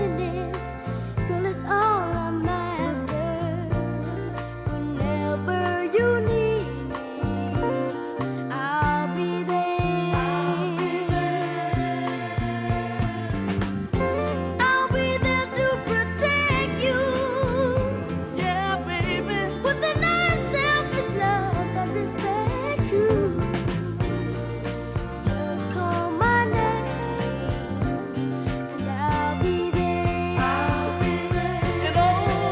happiness, girl, is all I'm after. Whenever you need me, I'll be there. I'll be there to protect you. Yeah, baby. With an unselfish love that respects you. Just call my name and I'll be there. And oh,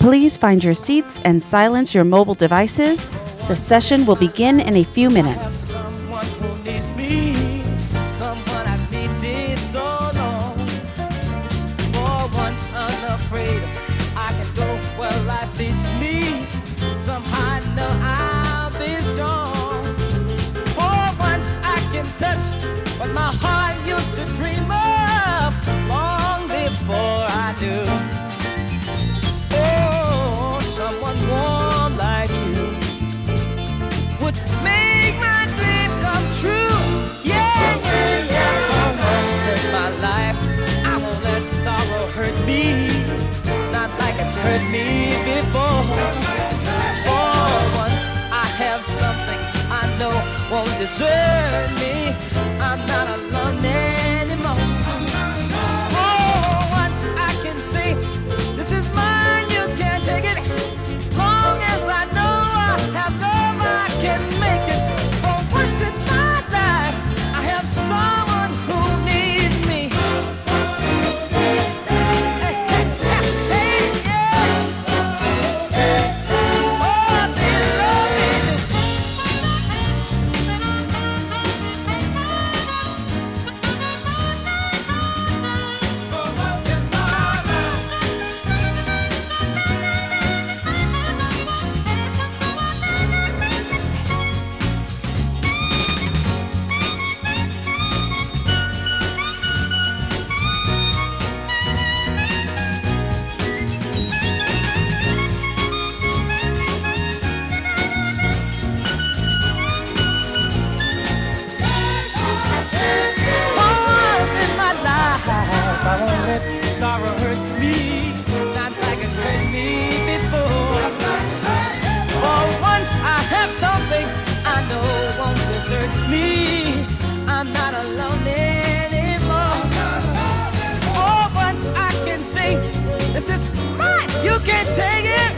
Please find your seats and silence your mobile devices. The session will begin in a few minutes. Someone who needs me, someone I've needed so long. For once unafraid, I can go where life leads me. Somehow I know I'll be strong. For once I can touch what my heart used to dream of long before I knew. Oh, someone warm like you would make my dream come true. Yeah, yeah, yeah. For once in my life, I won't let sorrow hurt me, not like it's hurt me before. For once I have something I know won't desert me. I'm not alone anymore. For once I can say, this is mine, you can't take it. Long as I know I have love, I can make it. For once in my life, I have someone who needs me. Hey, hey, hey, yeah. Oh, they love me. For once in my life. I won't let sorrow hurt me, not like it's hurt me before. For once I have something I know won't desert me. I'm not alone anymore. For once I can say, this is mine, you can't take it.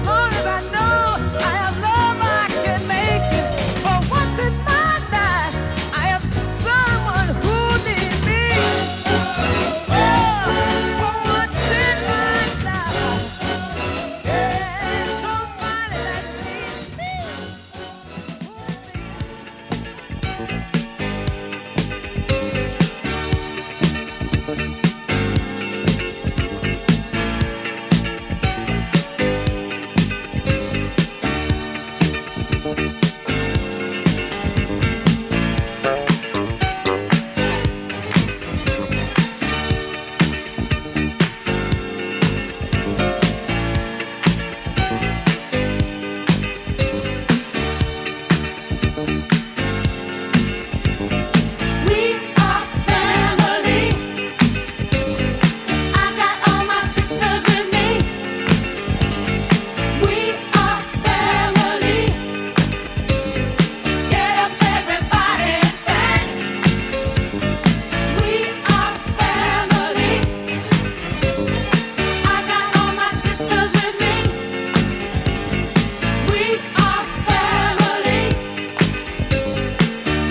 Long as I know I have love, I can make it. For once in my life, I have someone who needs me. For once in my life, yeah, somebody that needs me. We are family. I got all my sisters with me. We are family. Get up, everybody, and sing. We are family. I got all my sisters with me. We are family.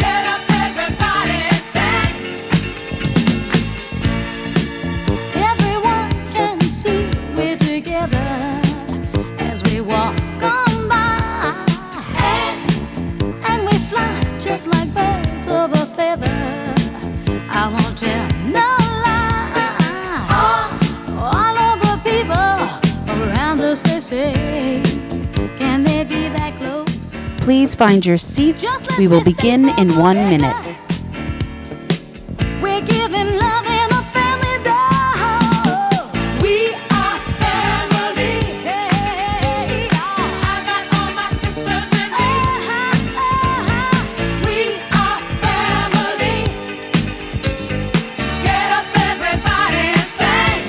Get up, everybody, and sing. Everyone can see we're together as we walk on by, and we fly just like birds of a feather. I won't tell no lie. All of the people around us, they say, can they be that close? Please find your seats. We will begin in 1 minute. We're giving love in a family dose. We are family. Hey, I got all my sisters with me. We are family. Get up, everybody, and sing.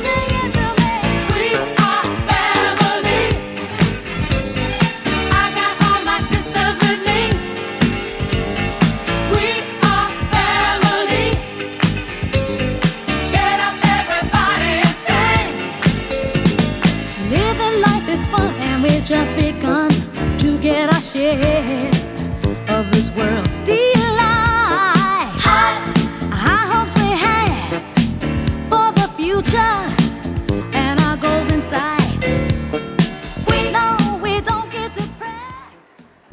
Sing it to me. We are family. I got all my sisters with me. We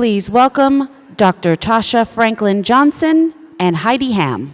please welcome Dr. Tasha Franklin Johnson and Heidi Ham.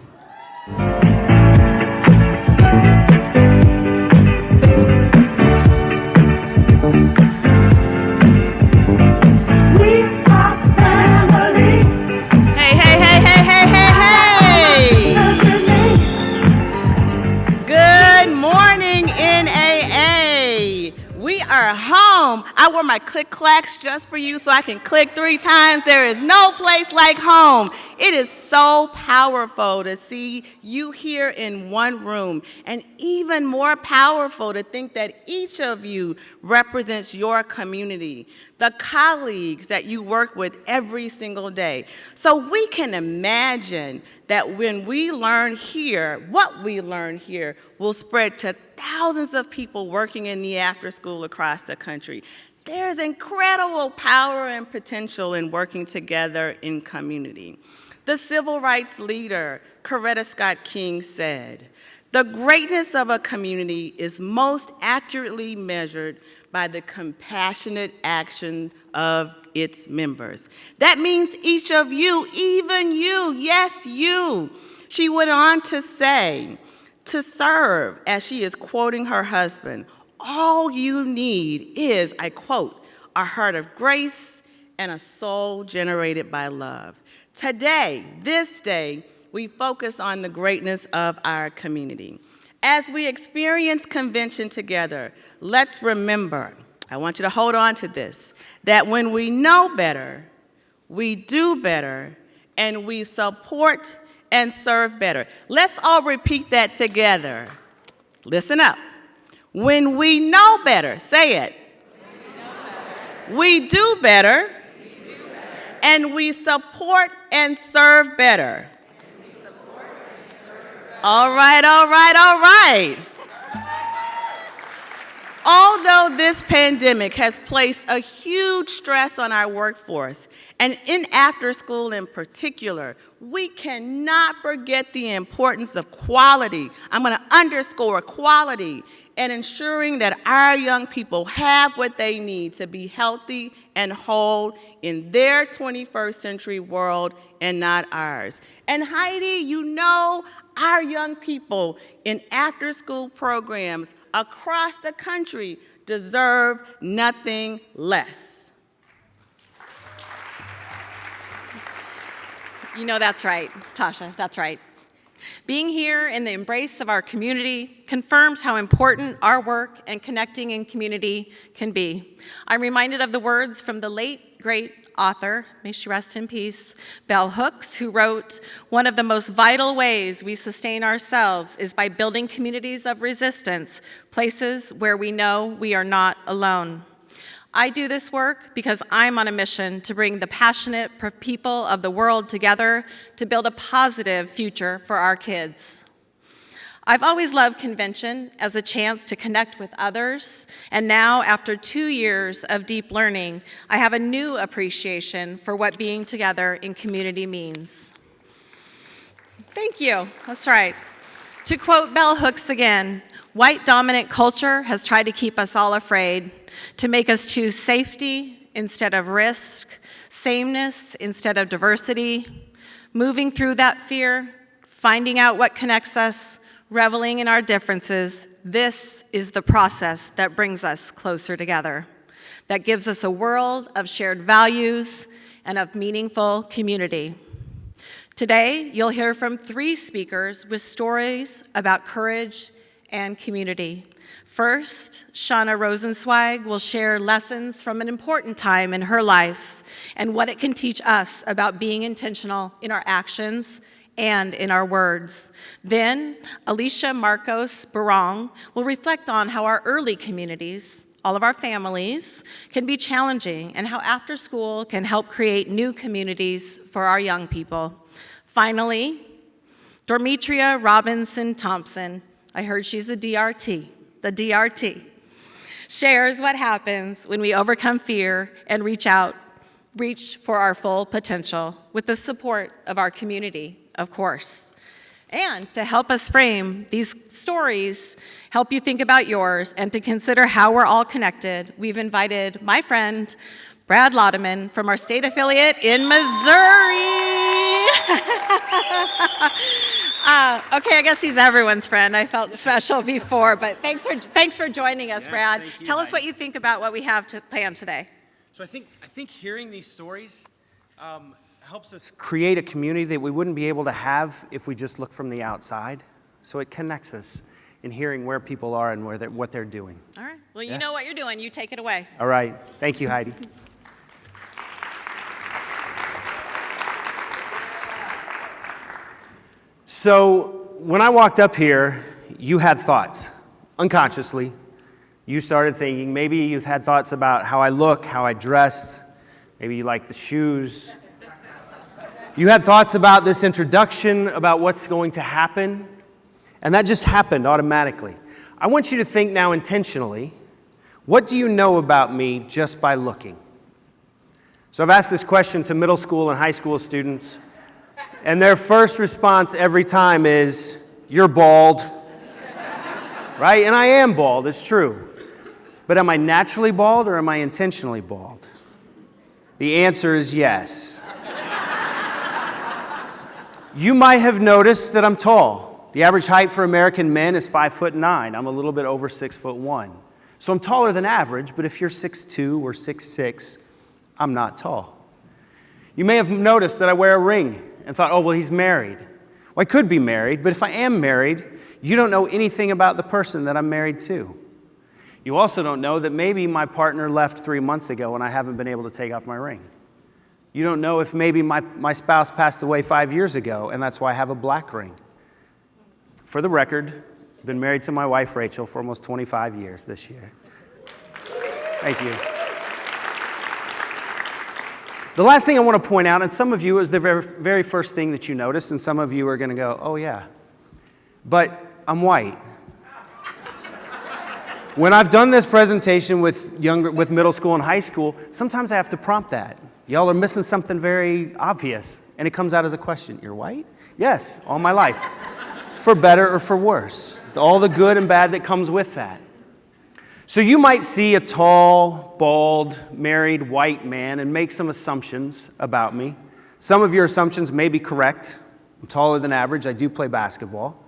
Home. I wore my click clacks just for you so I can click 3 times. There is no place like home. It is so powerful to see you here in one room, and even more powerful to think that each of you represents your community, the colleagues that you work with every single day. So we can imagine that when we learn here, what we learn here will spread to thousands of people working in the after school across the country. There's incredible power and potential in working together in community. The civil rights leader, Coretta Scott King, said, "The greatness of a community is most accurately measured by the compassionate action of its members." That means each of you, even you, yes, you. She went on to say, to serve, as she is quoting her husband, all you need is, I quote, a heart of grace and a soul generated by love. Today, this day, we focus on the greatness of our community. As we experience convention together, let's remember, I want you to hold on to this, that when we know better, we do better, and we support and serve better. Let's all repeat that together. Listen up. When we know better, say it. We do better, and we support and serve better. All right, all right, all right. Although this pandemic has placed a huge stress on our workforce, and in after school in particular, we cannot forget the importance of quality. I'm going to underscore quality and ensuring that our young people have what they need to be healthy and whole in their 21st century world and not ours. And Heidi, you know our young people in after-school programs across the country deserve nothing less. You know that's right, Tasha, that's right. Being here in the embrace of our community confirms how important our work and connecting in community can be. I'm reminded of the words from the late, great author, may she rest in peace, Bell Hooks, who wrote, "One of the most vital ways we sustain ourselves is by building communities of resistance, places where we know we are not alone." I do this work because I'm on a mission to bring the passionate people of the world together to build a positive future for our kids. I've always loved convention as a chance to connect with others, and now, after 2 years of deep learning, I have a new appreciation for what being together in community means. Thank you, that's right. To quote Bell Hooks again, white dominant culture has tried to keep us all afraid, to make us choose safety instead of risk, sameness instead of diversity, moving through that fear, finding out what connects us, reveling in our differences. This is the process that brings us closer together, that gives us a world of shared values and of meaningful community. Today, you'll hear from 3 speakers with stories about courage and community. First, Shauna Rosenzweig will share lessons from an important time in her life and what it can teach us about being intentional in our actions and in our words. Then, Alicia Marcos Barong will reflect on how our early communities, all of our families, can be challenging and how after school can help create new communities for our young people. Finally, Dormetria Robinson Thompson, I heard she's a DRT, the DRT, shares what happens when we overcome fear and reach for our full potential with the support of our community, of course. And to help us frame these stories, help you think about yours, and to consider how we're all connected, we've invited my friend, Brad Laudeman from our state affiliate in Missouri. Okay, I guess he's everyone's friend. I felt special before, but thanks for joining us, Brad. Thank you, Tell us Heidi. what you think about what we have to plan today. So I think hearing these stories helps us create a community that we wouldn't be able to have if we just look from the outside. So it connects us in hearing where people are and what they're doing. All right. Well, Yeah. you know what you're doing. You take it away. All right. Thank you, Heidi. So when I walked up here, you had thoughts. Unconsciously, you started thinking, maybe you've had thoughts about how I look, how I dressed, maybe you like the shoes. You had thoughts about this introduction, about what's going to happen, and that just happened automatically. I want you to think now intentionally, what do you know about me just by looking? So I've asked this question to middle school and high school students, and their first response every time is, you're bald. Right? And I am bald, it's true. But am I naturally bald or am I intentionally bald? The answer is yes. You might have noticed that I'm tall. The average height for American men is 5'9". I'm a little bit over 6'1". So I'm taller than average, but if you're 6'2" or 6'6", I'm not tall. You may have noticed that I wear a ring and thought, oh, well, he's married. Well, I could be married, but if I am married, you don't know anything about the person that I'm married to. You also don't know that maybe my partner left 3 months ago and I haven't been able to take off my ring. You don't know if maybe my spouse passed away 5 years ago and that's why I have a black ring. For the record, I've been married to my wife, Rachel, for almost 25 years this year. Thank you. The last thing I want to point out, and some of you is the very first thing that you notice, and some of you are going to go, oh yeah, but I'm white. When I've done this presentation with middle school and high school, sometimes I have to prompt that. Y'all are missing something very obvious, and it comes out as a question. You're white? Yes, all my life. For better or for worse. All the good and bad that comes with that. So you might see a tall, bald, married white man and make some assumptions about me. Some of your assumptions may be correct. I'm taller than average. I do play basketball.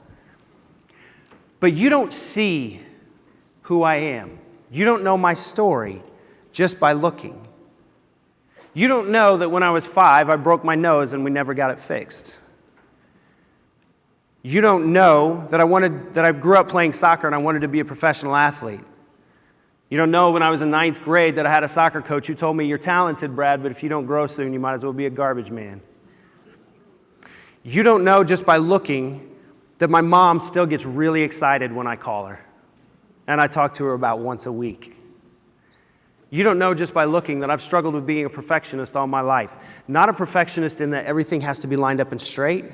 But you don't see who I am. You don't know my story just by looking. You don't know that when I was 5, I broke my nose and we never got it fixed. You don't know that I grew up playing soccer and I wanted to be a professional athlete. You don't know when I was in 9th grade that I had a soccer coach who told me, you're talented, Brad, but if you don't grow soon, you might as well be a garbage man. You don't know just by looking that my mom still gets really excited when I call her, and I talk to her about once a week. You don't know just by looking that I've struggled with being a perfectionist all my life. Not a perfectionist in that everything has to be lined up and straight,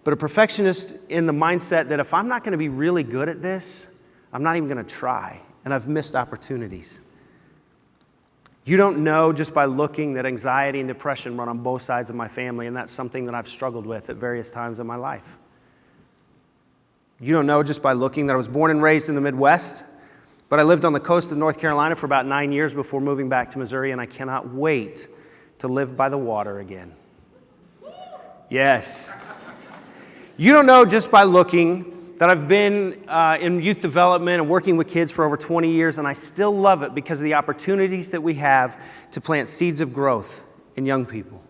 but a perfectionist in the mindset that if I'm not going to be really good at this, I'm not even going to try. And I've missed opportunities. You don't know just by looking that anxiety and depression run on both sides of my family, and that's something that I've struggled with at various times in my life. You don't know just by looking that I was born and raised in the Midwest, but I lived on the coast of North Carolina for about 9 years before moving back to Missouri, and I cannot wait to live by the water again. Yes. You don't know just by looking that I've been in youth development and working with kids for over 20 years, and I still love it because of the opportunities that we have to plant seeds of growth in young people.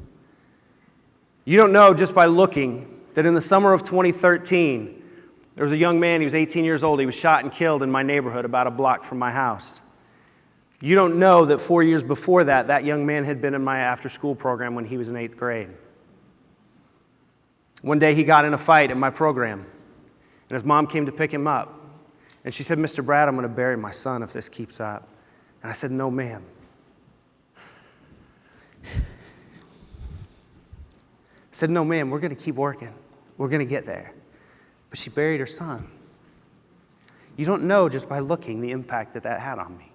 You don't know just by looking that in the summer of 2013, there was a young man, he was 18 years old, he was shot and killed in my neighborhood about a block from my house. You don't know that 4 years before that, that young man had been in my after-school program when he was in 8th grade. One day he got in a fight in my program. And his mom came to pick him up. And she said, Mr. Brad, I'm going to bury my son if this keeps up. And I said, no, ma'am. I said, no, ma'am, we're going to keep working. We're going to get there. But she buried her son. You don't know just by looking the impact that had on me.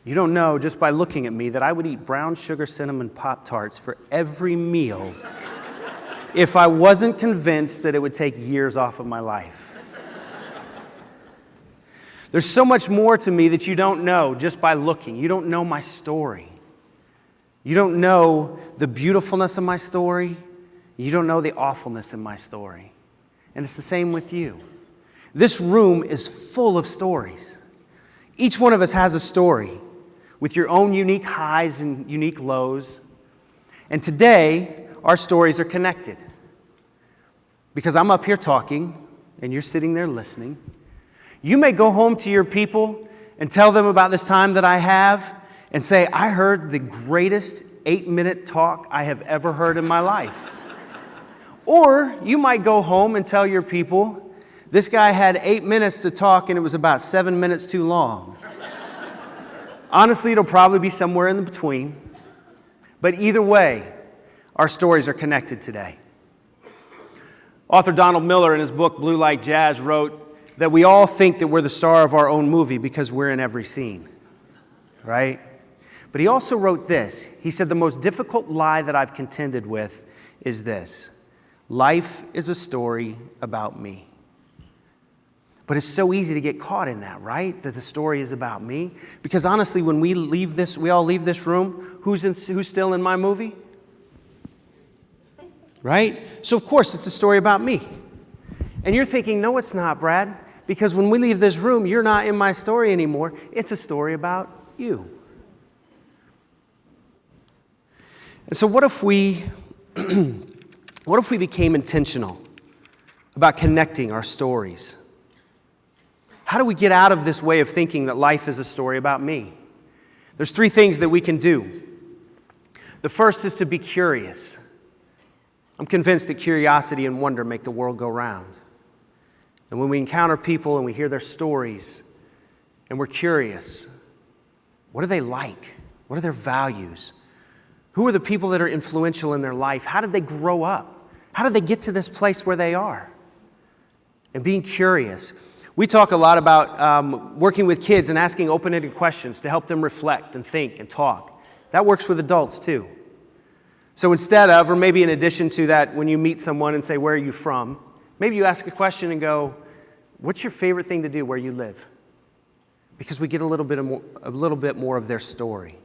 You don't know just by looking at me that I would eat brown sugar cinnamon Pop-Tarts for every meal if I wasn't convinced that it would take years off of my life. There's so much more to me that you don't know just by looking. You don't know my story. You don't know the beautifulness of my story. You don't know the awfulness in my story. And it's the same with you. This room is full of stories. Each one of us has a story with your own unique highs and unique lows. And today, our stories are connected. Because I'm up here talking, and you're sitting there listening. You may go home to your people and tell them about this time that I have and say, I heard the greatest 8-minute talk I have ever heard in my life. Or you might go home and tell your people, this guy had 8 minutes to talk and it was about 7 minutes too long. Honestly, it'll probably be somewhere in between. But either way, our stories are connected today. Author Donald Miller, in his book Blue Like Jazz, wrote that we all think that we're the star of our own movie because we're in every scene, right? But he also wrote this. He said, the most difficult lie that I've contended with is this: life is a story about me. But it's so easy to get caught in that, right? That the story is about me. Because honestly, when we all leave this room, who's still in my movie? Right? So of course it's a story about me. And you're thinking, no, it's not, Brad. Because when we leave this room, you're not in my story anymore. It's a story about you. And so what if we became intentional about connecting our stories? How do we get out of this way of thinking that life is a story about me? There's 3 things that we can do. The first is to be curious. I'm convinced that curiosity and wonder make the world go round. And when we encounter people and we hear their stories and we're curious, what are they like? What are their values? Who are the people that are influential in their life? How did they grow up? How did they get to this place where they are? And being curious. We talk a lot about working with kids and asking open-ended questions to help them reflect and think and talk. That works with adults too. So instead of, or maybe in addition to that, when you meet someone and say, where are you from? Maybe you ask a question and go, what's your favorite thing to do where you live? Because we get a little bit more of their story.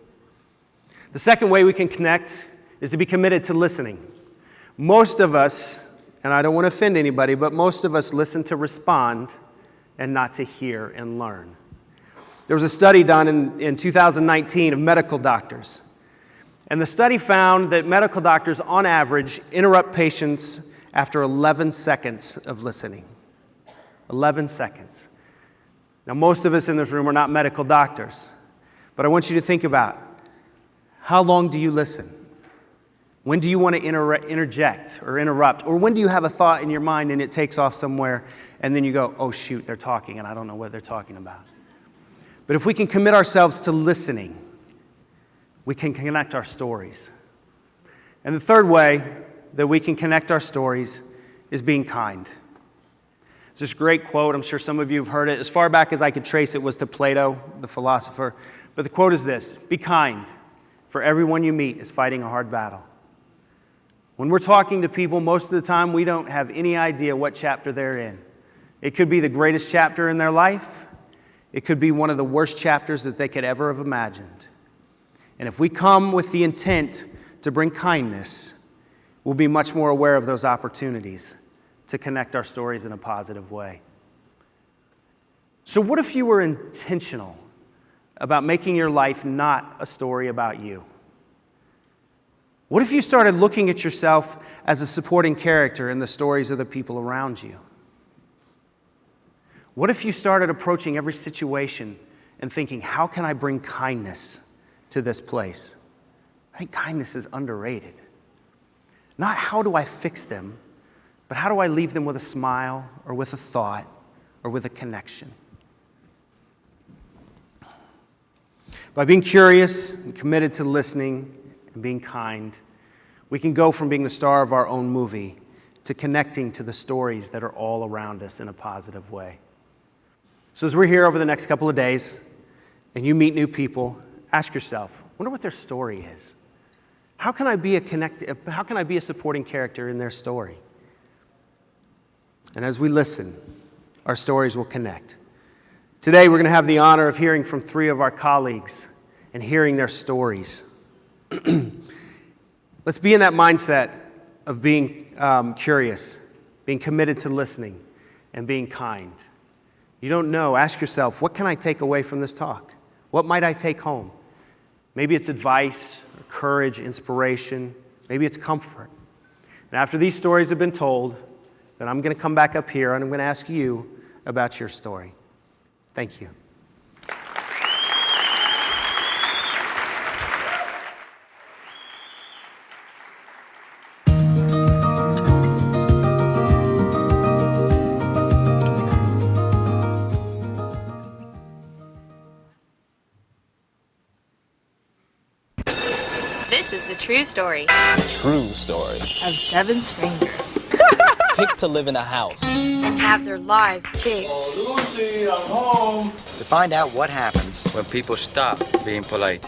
The second way we can connect is to be committed to listening. Most of us, and I don't want to offend anybody, but most of us listen to respond and not to hear and learn. There was a study done in 2019 of medical doctors. And the study found that medical doctors, on average, interrupt patients after 11 seconds of listening. 11 seconds. Now, most of us in this room are not medical doctors, but I want you to think about, how long do you listen? When do you want to interject or interrupt? Or when do you have a thought in your mind and it takes off somewhere and then you go, oh shoot, they're talking and I don't know what they're talking about. But if we can commit ourselves to listening, we can connect our stories. And the third way that we can connect our stories is being kind. It's this great quote. I'm sure some of you have heard it. As far back as I could trace it was to Plato, the philosopher. But the quote is this: be kind, for everyone you meet is fighting a hard battle. When we're talking to people, most of the time we don't have any idea what chapter they're in. It could be the greatest chapter in their life. It could be one of the worst chapters that they could ever have imagined. And if we come with the intent to bring kindness, we'll be much more aware of those opportunities to connect our stories in a positive way. So what if you were intentional about making your life not a story about you? What if you started looking at yourself as a supporting character in the stories of the people around you? What if you started approaching every situation and thinking, how can I bring kindness to this place? I think kindness is underrated. Not how do I fix them, but how do I leave them with a smile or with a thought or with a connection? By being curious and committed to listening and being kind, we can go from being the star of our own movie to connecting to the stories that are all around us in a positive way. So as we're here over the next couple of days and you meet new people, ask yourself, I wonder what their story is. How can I be a supporting character in their story? And as we listen, our stories will connect. Today, we're going to have the honor of hearing from 3 of our colleagues and hearing their stories. Let's be in that mindset of being curious, being committed to listening, and being kind. You don't know. Ask yourself, what can I take away from this talk? What might I take home? Maybe it's advice, or courage, inspiration. Maybe it's comfort. And after these stories have been told, then I'm going to come back up here and I'm going to ask you about your story. Thank you. This is the true story True story. of 7 strangers Pick to live in a house. and have their lives taped. Lucy, I'm home. To find out what happens when people stop being polite.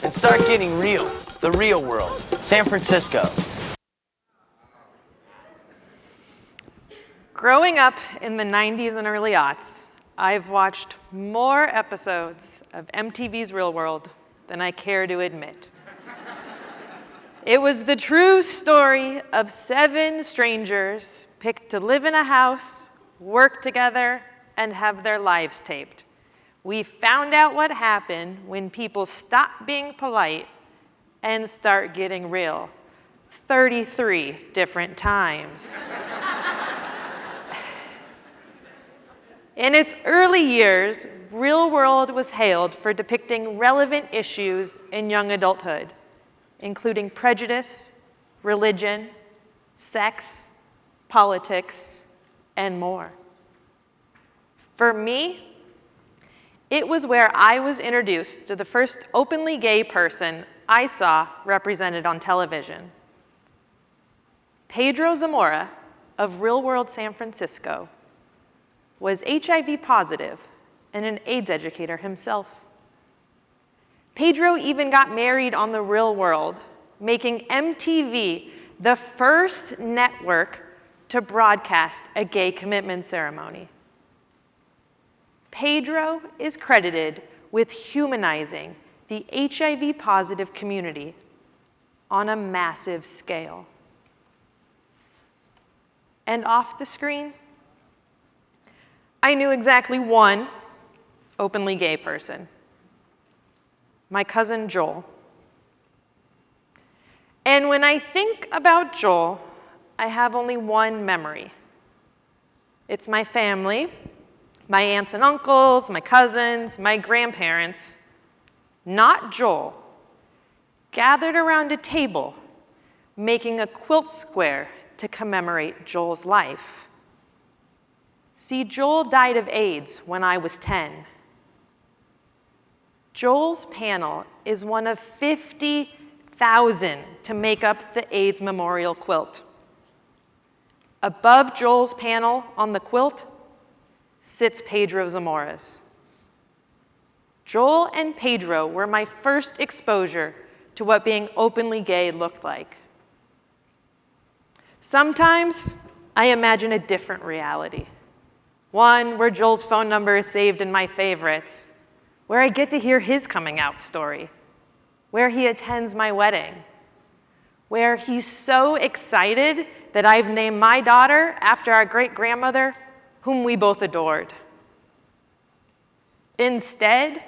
And start getting real. The real world. San Francisco. Growing up in the 90s and early aughts, I've watched more episodes of MTV's Real World than I care to admit. It was the true story of 7 strangers picked to live in a house, work together, and have their lives taped. We found out what happened when people stop being polite and start getting real. 33 different times. In its early years, Real World was hailed for depicting relevant issues in young adulthood, including prejudice, religion, sex, politics, and more. For me, it was where I was introduced to the first openly gay person I saw represented on television. Pedro Zamora of Real World San Francisco was HIV positive and an AIDS educator himself. Pedro even got married on The Real World, making MTV the first network to broadcast a gay commitment ceremony. Pedro is credited with humanizing the HIV-positive community on a massive scale. And off the screen, I knew exactly one openly gay person. My cousin Joel. And when I think about Joel, I have only one memory. It's my family, my aunts and uncles, my cousins, my grandparents, not Joel, gathered around a table, making a quilt square to commemorate Joel's life. See, Joel died of AIDS when I was 10. Joel's panel is one of 50,000 to make up the AIDS memorial quilt. Above Joel's panel on the quilt sits Pedro Zamora's. Joel and Pedro were my first exposure to what being openly gay looked like. Sometimes I imagine a different reality. One where Joel's phone number is saved in my favorites, where I get to hear his coming out story, where he attends my wedding, where he's so excited that I've named my daughter after our great-grandmother, whom we both adored. Instead,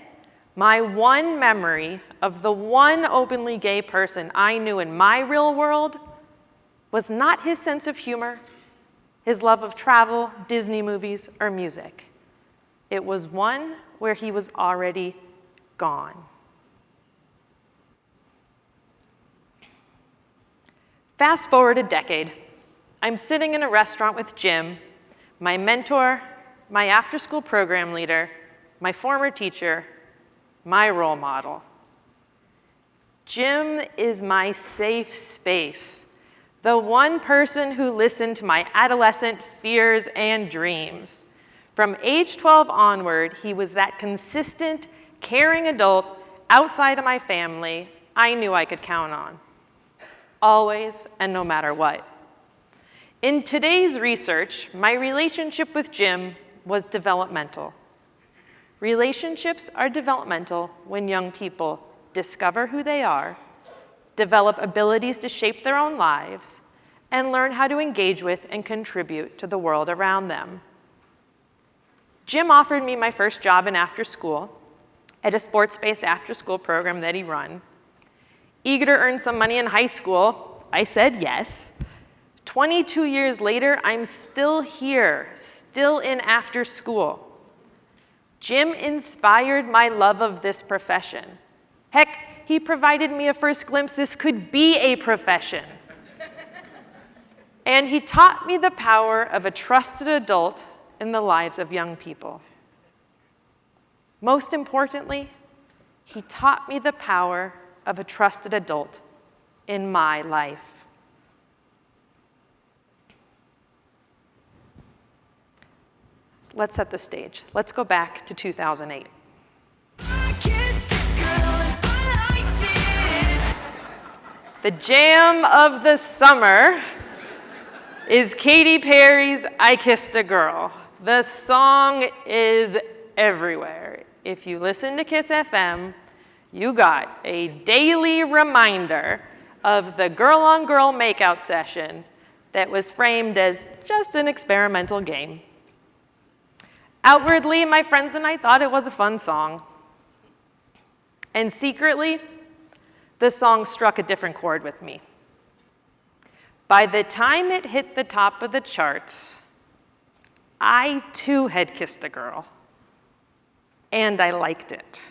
my one memory of the one openly gay person I knew in my real world was not his sense of humor, his love of travel, Disney movies, or music. It was one where he was already gone. Fast forward a decade. I'm sitting in a restaurant with Jim, my mentor, my after-school program leader, my former teacher, my role model. Jim is my safe space, the one person who listened to my adolescent fears and dreams. From age 12 onward, he was that consistent, caring adult outside of my family I knew I could count on, always and no matter what. In today's research, my relationship with Jim was developmental. Relationships are developmental when young people discover who they are, develop abilities to shape their own lives, and learn how to engage with and contribute to the world around them. Jim offered me my first job in after school at a sports-based after-school program that he run. Eager to earn some money in high school, I said yes. 22 years later, I'm still here, still in after school. Jim inspired my love of this profession. Heck, he provided me a first glimpse this could be a profession. And he taught me the power of a trusted adult in the lives of young people. Most importantly, he taught me the power of a trusted adult in my life. Let's set the stage. Let's go back to 2008. The jam of the summer is Katy Perry's I Kissed a Girl. The song is everywhere. If you listen to Kiss FM, you got a daily reminder of the girl-on-girl makeout session that was framed as just an experimental game. Outwardly, my friends and I thought it was a fun song. And secretly, the song struck a different chord with me. By the time it hit the top of the charts, I too had kissed a girl, and I liked it.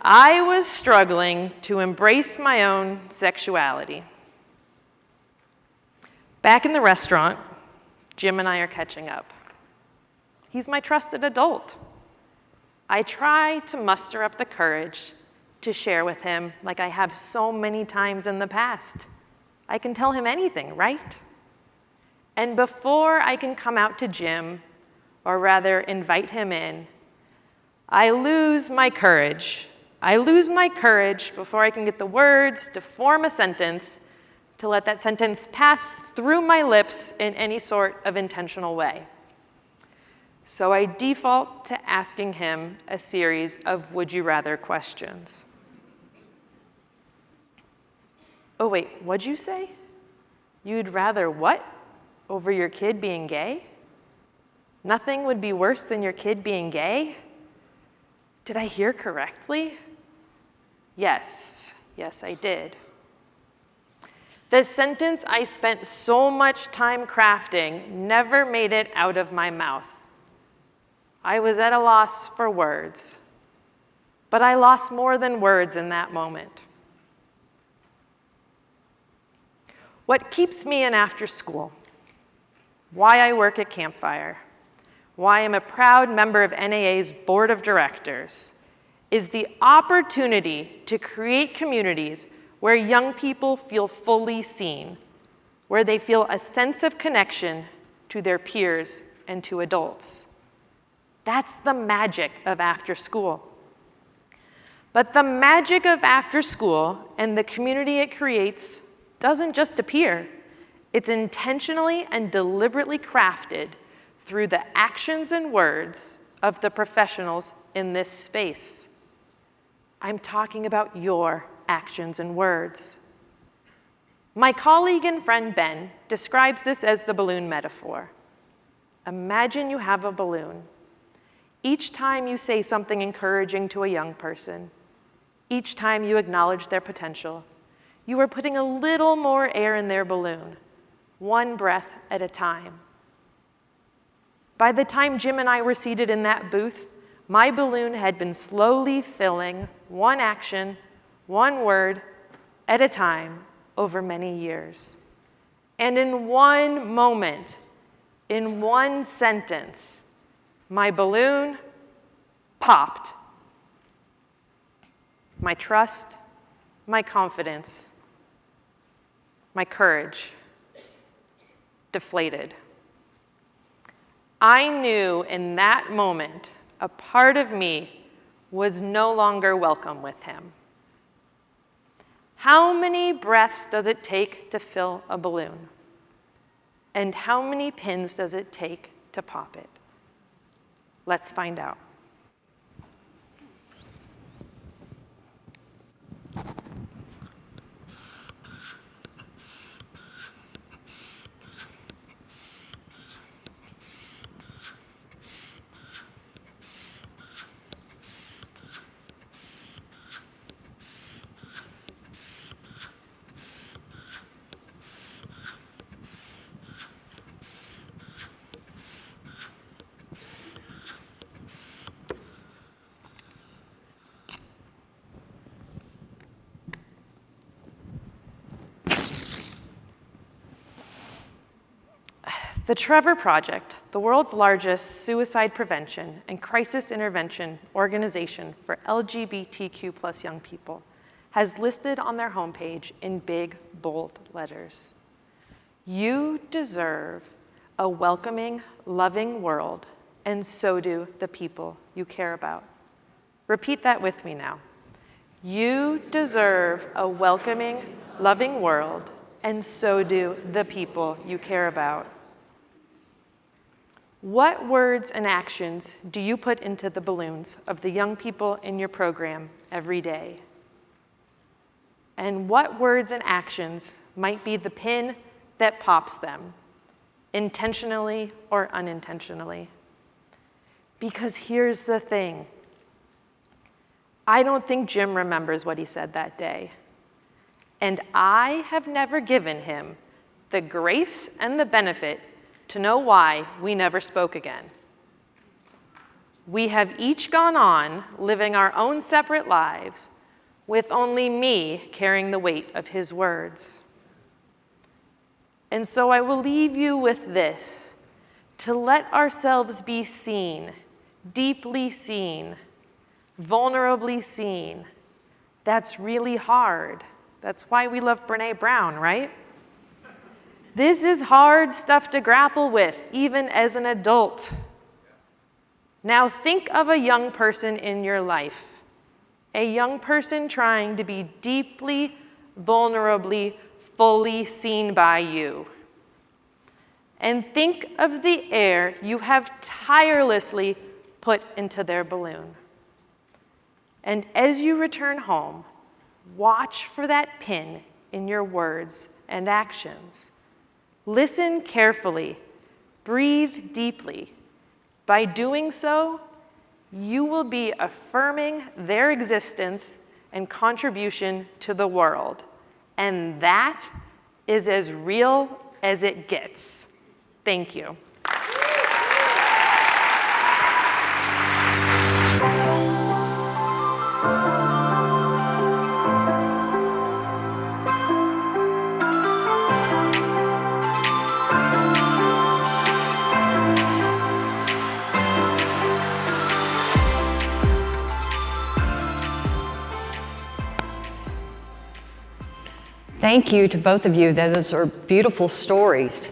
I was struggling to embrace my own sexuality. Back in the restaurant, Jim and I are catching up. He's my trusted adult. I try to muster up the courage to share with him like I have so many times in the past. I can tell him anything, right? And before I can come out to Jim, or rather invite him in, I lose my courage. I lose my courage before I can get the words to form a sentence to let that sentence pass through my lips in any sort of intentional way. So I default to asking him a series of would you rather questions. Oh wait, what'd you say? You'd rather what? Over your kid being gay? Nothing would be worse than your kid being gay? Did I hear correctly? Yes, I did. The sentence I spent so much time crafting never made it out of my mouth. I was at a loss for words, but I lost more than words in that moment. What keeps me in after school, why I work at Campfire, why I'm a proud member of NAA's board of directors, is the opportunity to create communities where young people feel fully seen, where they feel a sense of connection to their peers and to adults. That's the magic of after school. But the magic of after school and the community it creates doesn't just appear. It's intentionally and deliberately crafted through the actions and words of the professionals in this space. I'm talking about your actions and words. My colleague and friend Ben describes this as the balloon metaphor. Imagine you have a balloon. Each time you say something encouraging to a young person, each time you acknowledge their potential, you are putting a little more air in their balloon, one breath at a time. By the time Jim and I were seated in that booth, my balloon had been slowly filling one action, one word at a time over many years. And in one moment, in one sentence, my balloon popped. My trust, my confidence, my courage deflated. I knew in that moment a part of me was no longer welcome with him. How many breaths does it take to fill a balloon? And how many pins does it take to pop it? Let's find out. The Trevor Project, the world's largest suicide prevention and crisis intervention organization for LGBTQ+ young people, has listed on their homepage in big, bold letters, "You deserve a welcoming, loving world, and so do the people you care about." Repeat that with me now. You deserve a welcoming, loving world, and so do the people you care about. What words and actions do you put into the balloons of the young people in your program every day? And what words and actions might be the pin that pops them, intentionally or unintentionally? Because here's the thing. I don't think Jim remembers what he said that day. And I have never given him the grace and the benefit to know why we never spoke again. We have each gone on living our own separate lives with only me carrying the weight of his words. And so I will leave you with this, to let ourselves be seen, deeply seen, vulnerably seen. That's really hard. That's why we love Brené Brown, right? This is hard stuff to grapple with, even as an adult. Now think of a young person in your life, a young person trying to be deeply, vulnerably, fully seen by you. And think of the air you have tirelessly put into their balloon. And as you return home, watch for that pin in your words and actions. Listen carefully, breathe deeply. By doing so, you will be affirming their existence and contribution to the world. And that is as real as it gets. Thank you. Thank you to both of you. Those are beautiful stories.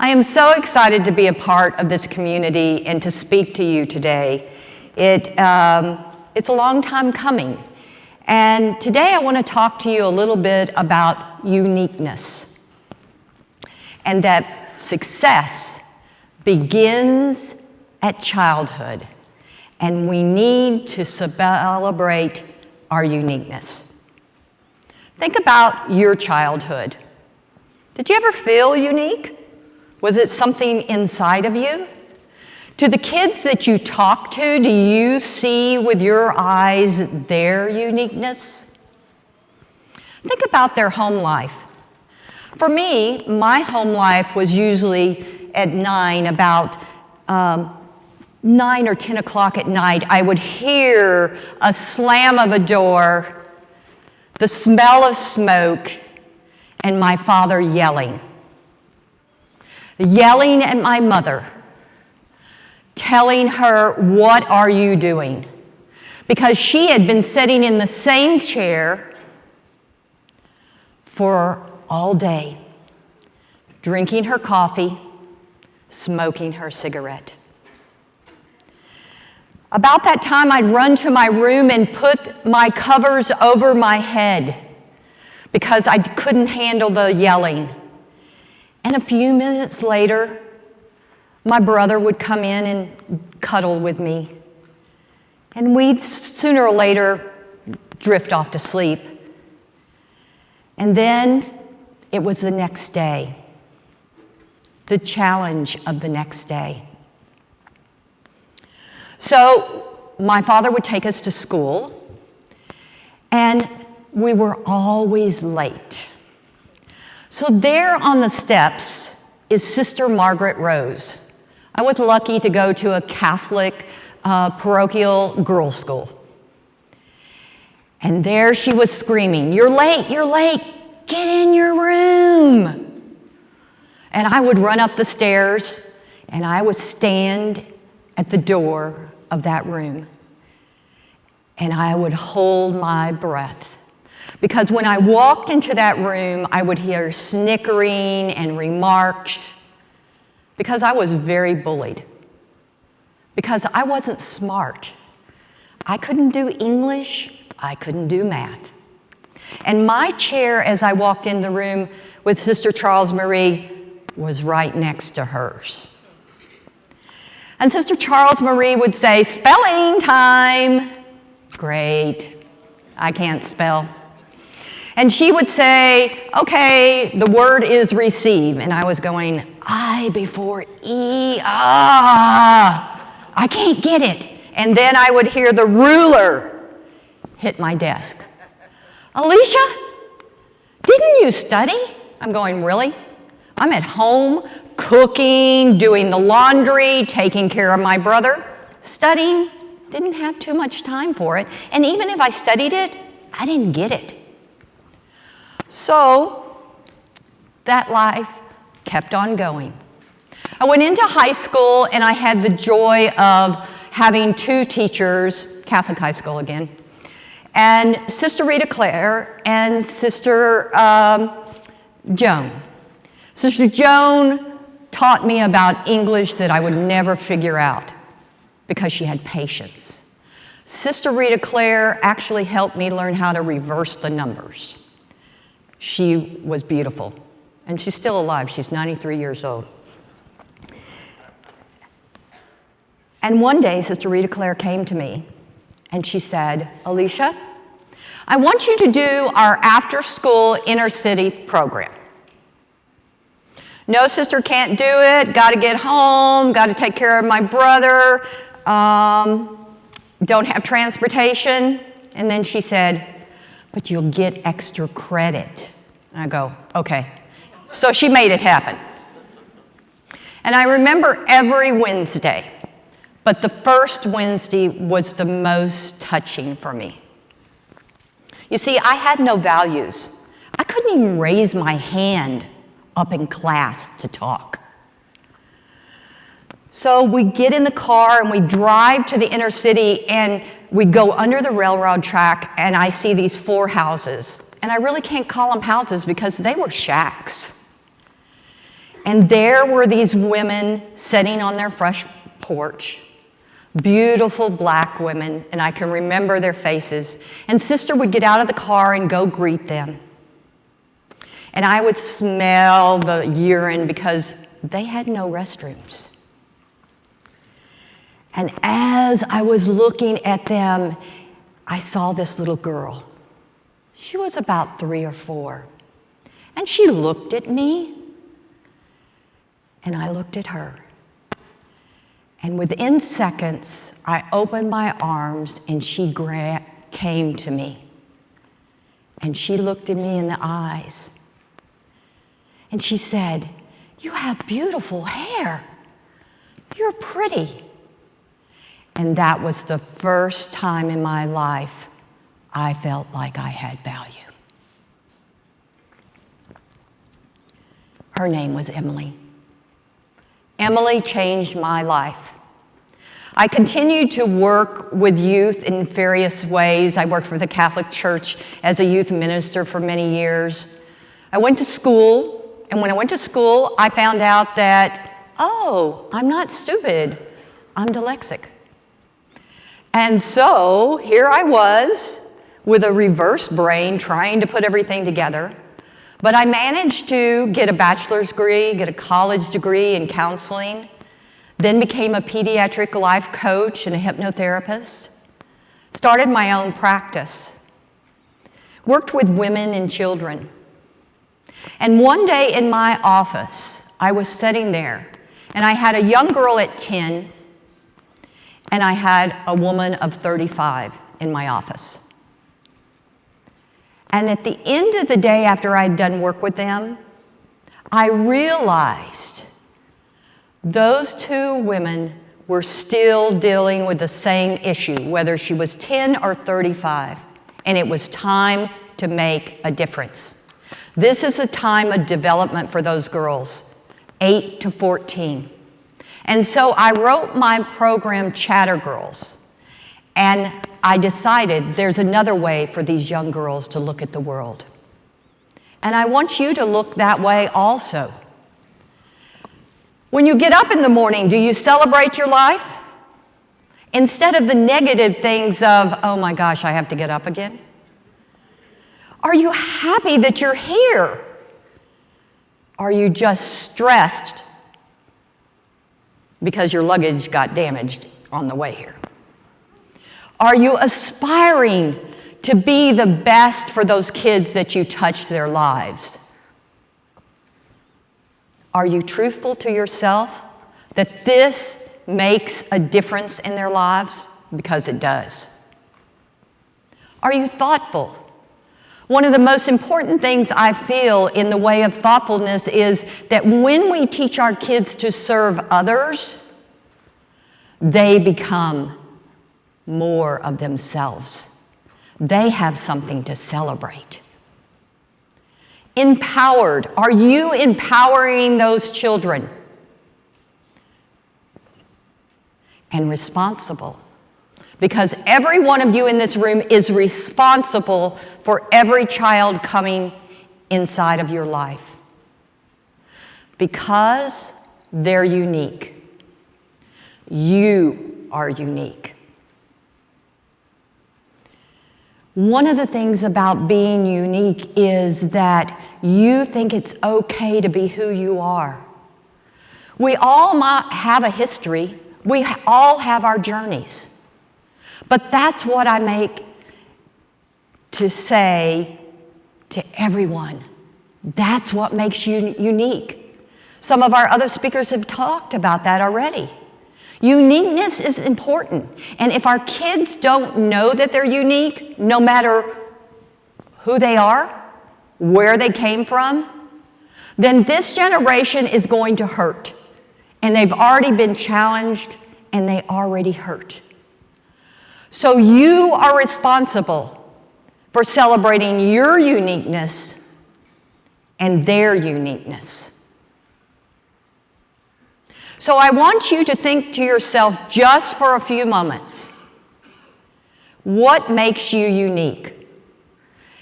I am so excited to be a part of this community and to speak to you today. It's a long time coming. And today I want to talk to you a little bit about uniqueness. And that success begins at childhood. And we need to celebrate our uniqueness. Think about your childhood. Did you ever feel unique? Was it something inside of you? To the kids that you talk to, do you see with your eyes their uniqueness? Think about their home life. For me, my home life was usually at about 9 or 10 o'clock at night. I would hear a slam of a door, the smell of smoke, and my father yelling at my mother, telling her, "What are you doing?" Because she had been sitting in the same chair for all day, drinking her coffee, smoking her cigarette. About that time, I'd run to my room and put my covers over my head because I couldn't handle the yelling. And a few minutes later, my brother would come in and cuddle with me, and we'd sooner or later drift off to sleep. And then it was the next day, the challenge of the next day. So my father would take us to school, and we were always late. So there on the steps is Sister Margaret Rose. I was lucky to go to a Catholic parochial girls' school. And there she was screaming, "You're late, you're late, get in your room." And I would run up the stairs, and I would stand at the door of that room, and I would hold my breath. Because when I walked into that room, I would hear snickering and remarks, because I was very bullied, because I wasn't smart. I couldn't do English, I couldn't do math. And my chair as I walked in the room with Sister Charles Marie was right next to hers. And Sister Charles Marie would say, "Spelling time." Great, I can't spell. And she would say, "Okay, the word is receive." And I was going, I before E, I can't get it. And then I would hear the ruler hit my desk. "Alicia, didn't you study?" I'm going, "Really? I'm at home cooking, doing the laundry, taking care of my brother. Studying, didn't have too much time for it. And even if I studied it, I didn't get it." So that life kept on going. I went into high school, and I had the joy of having two teachers, Catholic high school again, and Sister Rita Claire and Sister Joan. Sister Joan taught me about English that I would never figure out because she had patience. Sister Rita Claire actually helped me learn how to reverse the numbers. She was beautiful, and she's still alive. She's 93 years old. And one day, Sister Rita Claire came to me, and she said, "Alicia, I want you to do our after-school inner-city program." "No, sister, can't do it. Got to get home. Got to take care of my brother. Don't have transportation." And then she said, "But you'll get extra credit." And I go, "Okay." So she made it happen. And I remember every Wednesday, but the first Wednesday was the most touching for me. You see, I had no values. I couldn't even raise my hand up in class to talk. So we get in the car and we drive to the inner city, and we go under the railroad track, and I see these 4 houses. And I really can't call them houses because they were shacks. And there were these women sitting on their front porch, beautiful black women, and I can remember their faces. And Sister would get out of the car and go greet them. And I would smell the urine because they had no restrooms. And as I was looking at them, I saw this little girl. She was about 3 or 4. And she looked at me, and I looked at her. And within seconds, I opened my arms, and she came to me. And she looked at me in the eyes. And she said, "You have beautiful hair. You're pretty." And that was the first time in my life I felt like I had value. Her name was Emily. Emily changed my life. I continued to work with youth in various ways. I worked for the Catholic Church as a youth minister for many years. I went to school, and when I went to school, I found out that, oh, I'm not stupid, I'm dyslexic. And so here I was with a reverse brain trying to put everything together. But I managed to get a bachelor's degree, get a college degree in counseling. then became a pediatric life coach and a hypnotherapist, started my own practice, worked with women and children. And one day in my office, I was sitting there, and I had a young girl at 10, and I had a woman of 35 in my office. And at the end of the day, after I'd done work with them, I realized those two women were still dealing with the same issue, whether she was 10 or 35, and it was time to make a difference. This is a time of development for those girls, 8 to 14. And so I wrote my program, Chatter Girls, and I decided there's another way for these young girls to look at the world. And I want you to look that way also. When you get up in the morning, do you celebrate your life? Instead of the negative things of, oh my gosh, I have to get up again? Are you happy that you're here? Are you just stressed because your luggage got damaged on the way here? Are you aspiring to be the best for those kids that you touch their lives? Are you truthful to yourself that this makes a difference in their lives? Because it does. Are you thoughtful? One of the most important things I feel in the way of thoughtfulness is that when we teach our kids to serve others, they become more of themselves. They have something to celebrate. Empowered. Are you empowering those children? And responsible. Because every one of you in this room is responsible for every child coming inside of your life. Because they're unique. You are unique. One of the things about being unique is that you think it's okay to be who you are. We all might have a history. We all have our journeys. But that's what I make to say to everyone. That's what makes you unique. Some of our other speakers have talked about that already. Uniqueness is important. And if our kids don't know that they're unique, no matter who they are, where they came from, then this generation is going to hurt. And they've already been challenged, and they already hurt. So you are responsible for celebrating your uniqueness and their uniqueness. So I want you to think to yourself just for a few moments, what makes you unique?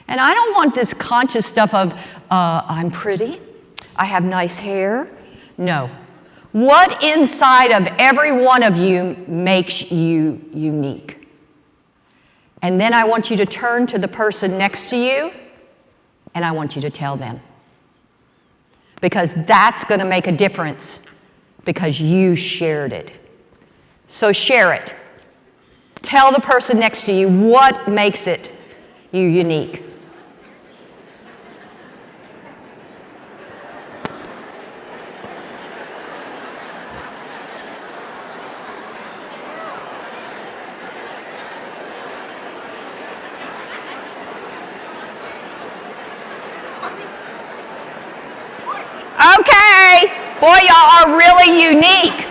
And I don't want this conscious stuff of, I'm pretty, I have nice hair. No. What inside of every one of you makes you unique? And then I want you to turn to the person next to you, and I want you to tell them. Because that's going to make a difference, because you shared it. So share it. Tell the person next to you what makes it you unique. Okay, boy, y'all are really unique.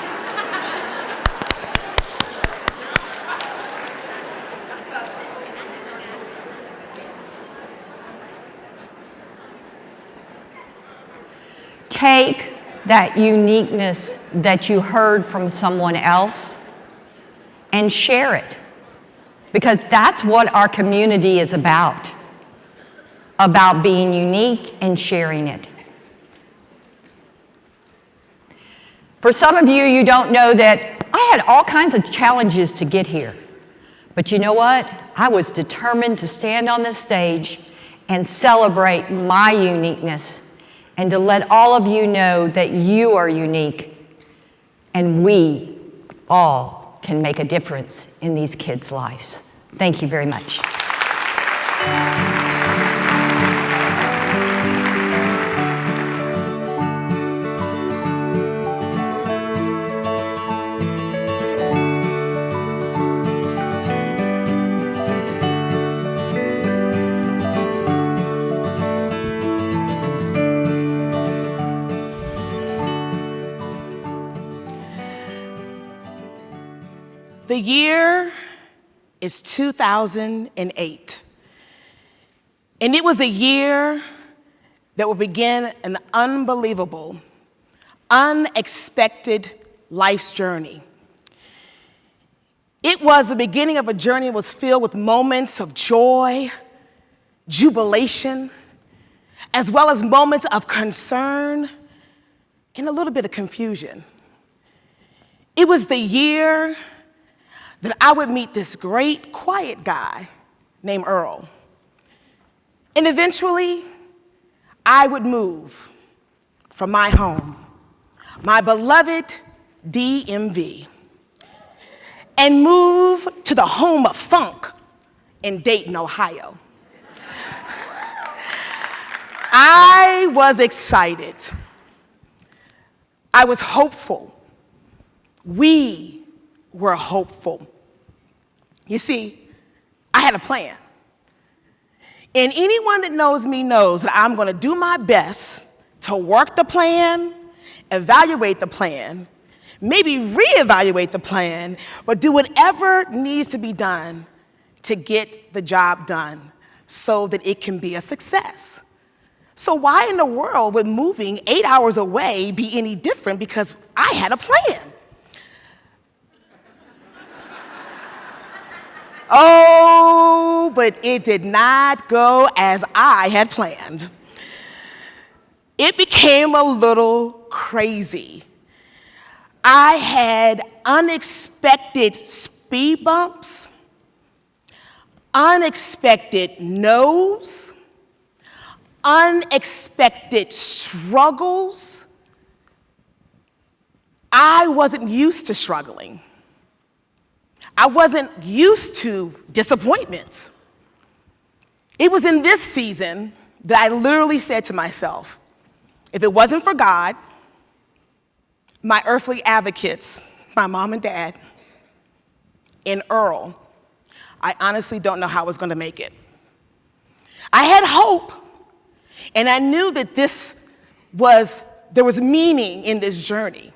Take that uniqueness that you heard from someone else and share it. Because that's what our community is about being unique and sharing it. For some of you, you don't know that I had all kinds of challenges to get here. But you know what? I was determined to stand on this stage and celebrate my uniqueness and to let all of you know that you are unique and we all can make a difference in these kids' lives. Thank you very much. The year is 2008. And it was a year that would begin an unbelievable, unexpected life's journey. It was the beginning of a journey that was filled with moments of joy, jubilation, as well as moments of concern and a little bit of confusion. It was the year that I would meet this great, quiet guy named Earl. And eventually, I would move from my home, my beloved DMV, and move to the home of funk in Dayton, Ohio. I was excited. I was hopeful. We were hopeful. You see, I had a plan. And anyone that knows me knows that I'm going to do my best to work the plan, evaluate the plan, maybe reevaluate the plan, but do whatever needs to be done to get the job done so that it can be a success. So why in the world would moving 8 hours away be any different? Because I had a plan. Oh, but it did not go as I had planned. It became a little crazy. I had unexpected speed bumps, unexpected no's, unexpected struggles. I wasn't used to struggling. I wasn't used to disappointments. It was in this season that I literally said to myself, if it wasn't for God, my earthly advocates, my mom and dad, and Earl, I honestly don't know how I was going to make it. I had hope, and I knew that there was meaning in this journey,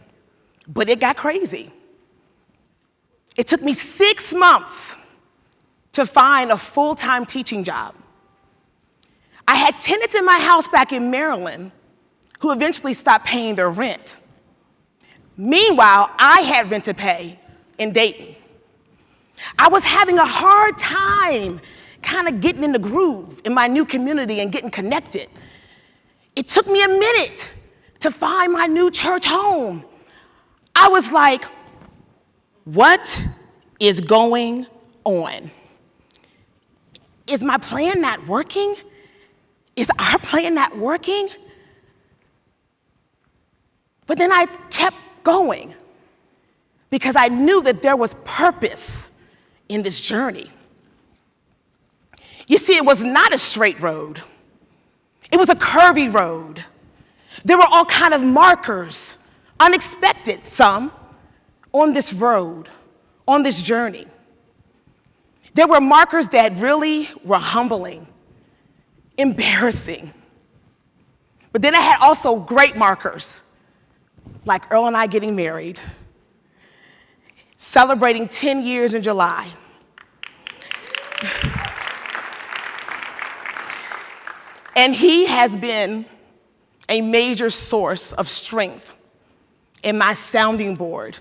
but it got crazy. It took me 6 months to find a full-time teaching job. I had tenants in my house back in Maryland who eventually stopped paying their rent. Meanwhile, I had rent to pay in Dayton. I was having a hard time kind of getting in the groove in my new community and getting connected. It took me a minute to find my new church home. I was like, what is going on? Is my plan not working? Is our plan not working? But then I kept going because I knew that there was purpose in this journey. You see, it was not a straight road. It was a curvy road. There were all kinds of markers, unexpected some, on this road, on this journey. There were markers that really were humbling, embarrassing. But then I had also great markers, like Earl and I getting married, celebrating 10 years in July. And he has been a major source of strength in my sounding board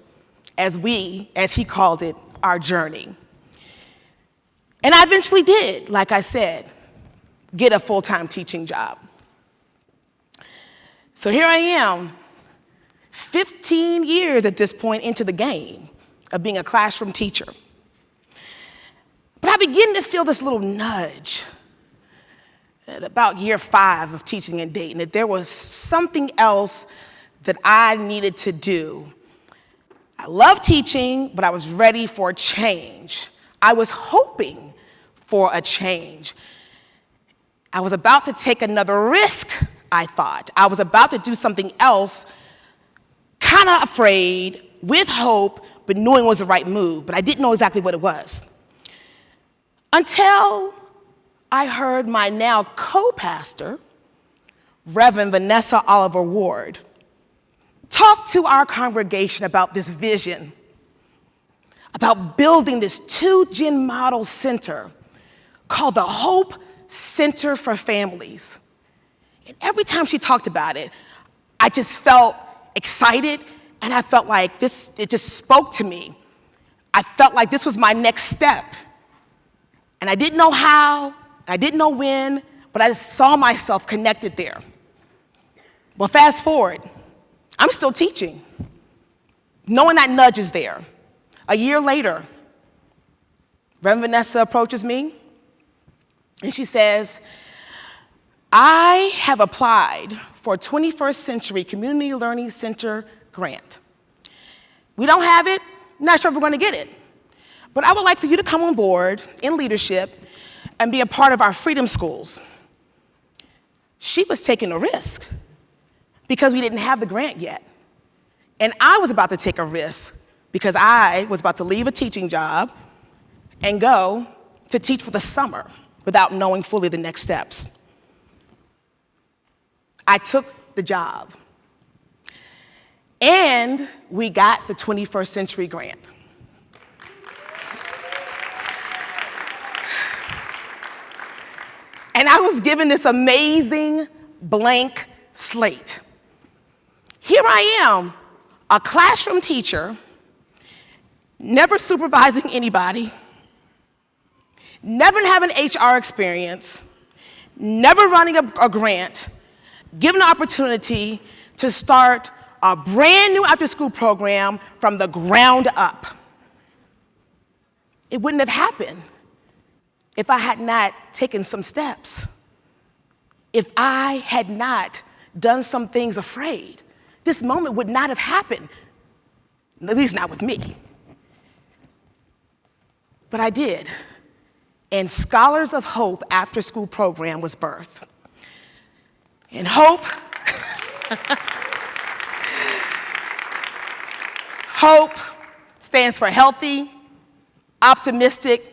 as he called it, our journey. And I eventually did, like I said, get a full-time teaching job. So here I am, 15 years at this point into the game of being a classroom teacher. But I begin to feel this little nudge at about year 5 of teaching in Dayton, that there was something else that I needed to do I love teaching, but I was ready for a change. I was hoping for a change. I was about to take another risk, I thought. I was about to do something else, kind of afraid, with hope, but knowing it was the right move, but I didn't know exactly what it was. Until I heard my now co-pastor, Reverend Vanessa Oliver Ward, talk to our congregation about this vision, about building this 2-gen model center called the Hope Center for Families. And every time she talked about it, I just felt excited, and I felt like it just spoke to me. I felt like this was my next step. And I didn't know how, I didn't know when, but I just saw myself connected there. Well, fast forward, I'm still teaching, knowing that nudge is there. A year later, Reverend Vanessa approaches me, and she says, I have applied for a 21st Century Community Learning Center grant. We don't have it, not sure if we're going to get it, but I would like for you to come on board in leadership and be a part of our freedom schools. She was taking a risk because we didn't have the grant yet. And I was about to take a risk because I was about to leave a teaching job and go to teach for the summer without knowing fully the next steps. I took the job. And we got the 21st Century grant. And I was given this amazing blank slate. Here I am, a classroom teacher, never supervising anybody, never having HR experience, never running a grant, given the opportunity to start a brand new after-school program from the ground up. It wouldn't have happened if I had not taken some steps, if I had not done some things afraid. This moment would not have happened, at least not with me. But I did, and Scholars of Hope after-school program was birthed. And hope, hope stands for healthy, optimistic,